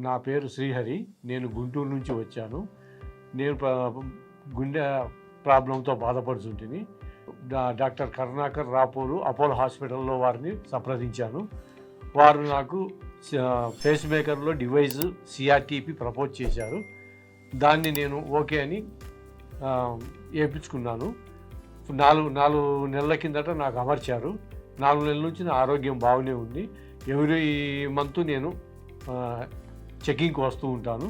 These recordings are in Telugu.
నా పేరు శ్రీహరి. నేను గుంటూరు నుంచి వచ్చాను. నేను గుండె ప్రాబ్లంతో బాధపడుతుంటిని. డాక్టర్ కరుణాకర్ రాపూరు అపోలో హాస్పిటల్లో వారిని సంప్రదించాను. వారు నాకు ఫేస్ మేకర్లో డివైస్ సిఆర్టీపీ ప్రపోజ్ చేశారు. దాన్ని నేను ఓకే అని వేయించుకున్నాను. నాలుగు నెలల కిందట నాకు అమర్చారు. 4 నెలల నుంచి నా ఆరోగ్యం బాగానే ఉంది. ఎవ్రీ మంత్ నేను చెకింగ్కి వస్తూ ఉంటాను.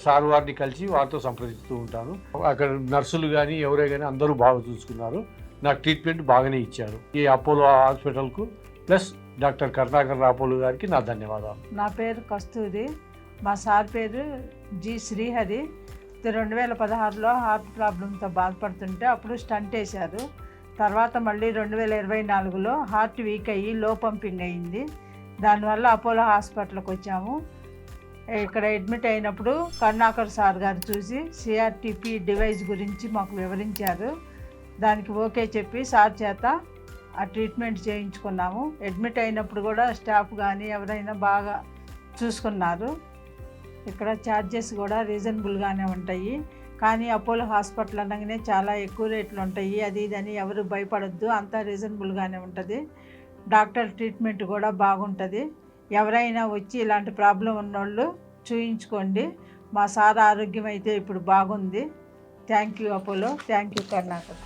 సార్ వారిని కలిసి వారితో సంప్రదిస్తూ ఉంటాను. అక్కడ నర్సులు కానీ ఎవరే కానీ అందరూ బాగా చూసుకున్నారు. నాకు ట్రీట్మెంట్ బాగానే ఇచ్చారు. ఈ అపోలో హాస్పిటల్కు ప్లస్ డాక్టర్ కరుణాకర్ రాపోలు గారికి నా ధన్యవాదాలు. నా పేరు కస్తూరి. మా సార్ పేరు జి శ్రీహరి. 2016లో హార్ట్ ప్రాబ్లంతో బాధపడుతుంటే అప్పుడు స్టంట్ వేశారు. తర్వాత మళ్ళీ 2024లో హార్ట్ వీక్ అయ్యి లో పంపింగ్ అయ్యింది. దానివల్ల అపోలో హాస్పిటల్కి వచ్చాము. ఇక్కడ అడ్మిట్ అయినప్పుడు కరుణాకర్ సార్ గారు చూసి సిఆర్టీపీ డివైస్ గురించి మాకు వివరించారు. దానికి ఓకే చెప్పి సార్ చేత ఆ ట్రీట్మెంట్ చేయించుకున్నాము. అడ్మిట్ అయినప్పుడు కూడా స్టాఫ్ కానీ ఎవరైనా బాగా చూసుకున్నారు. ఇక్కడ ఛార్జెస్ కూడా రీజనబుల్గానే ఉంటాయి. కానీ అపోలో హాస్పిటల్ అనగానే చాలా ఎక్కువ రేట్లు ఉంటాయి. అది ఇదని ఎవరు భయపడొద్దు, అంతా రీజనబుల్గానే ఉంటుంది. డాక్టర్ ట్రీట్మెంట్ కూడా బాగుంటుంది. ఎవరైనా వచ్చి ఇలాంటి ప్రాబ్లం ఉన్నోళ్ళు చూయించుకోండి. మా సార్ ఆరోగ్యం అయితే ఇప్పుడు బాగుంది. Thank you Apollo, thank you Karnataka.